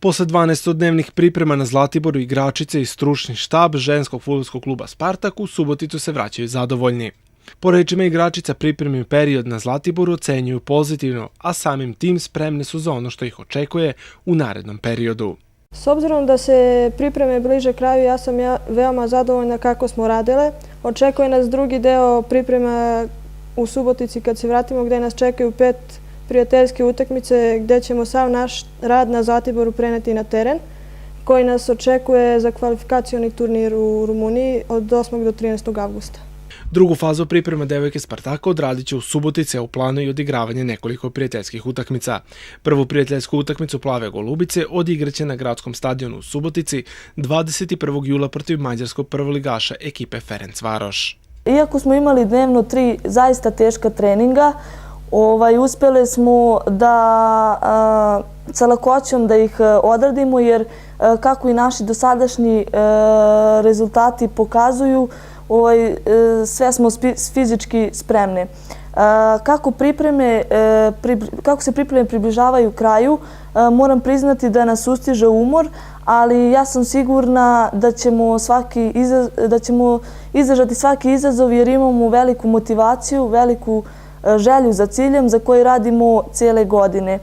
Posle 12-dnevnih priprema na Zlatiboru igračice i stručni štab ženskog fudbalskog kluba Spartak u Suboticu se vraćaju zadovoljni. Po rečima igračica pripremni period na Zlatiboru ocenjuju pozitivno, a samim tim spremne su za ono što ih očekuje u narednom periodu. S obzirom da se pripreme bliže kraju, ja sam veoma zadovoljna kako smo radile. Očekuje nas drugi deo priprema u Subotici kad se vratimo, gde nas čekaju 5 prijateljske utakmice gde ćemo sav naš rad na Zlatiboru preneti na teren, koji nas očekuje za kvalifikacioni turnir u Rumuniji od 8. do 13. avgusta. Drugu fazu priprema devojke Spartaka odradit će u Subotici, a u planu je odigravanje nekoliko prijateljskih utakmica. Prvu prijateljsku utakmicu Plave Golubice odigraće na gradskom stadionu u Subotici 21. jula protiv mađarskog prvoligaša ekipe Ferencvaroš. Iako smo imali dnevno 3 zaista teška treninga, uspjeli smo da sa lakoćom da ih odradimo, jer kako i naši dosadašnji rezultati pokazuju, sve smo fizički spremne. Kako se pripreme približavaju kraju, moram priznati da nas sustiže umor, ali ja sam sigurna da ćemo izdržati svaki izazov jer imamo veliku motivaciju, veliku želju za ciljem za koji radimo cijele godine.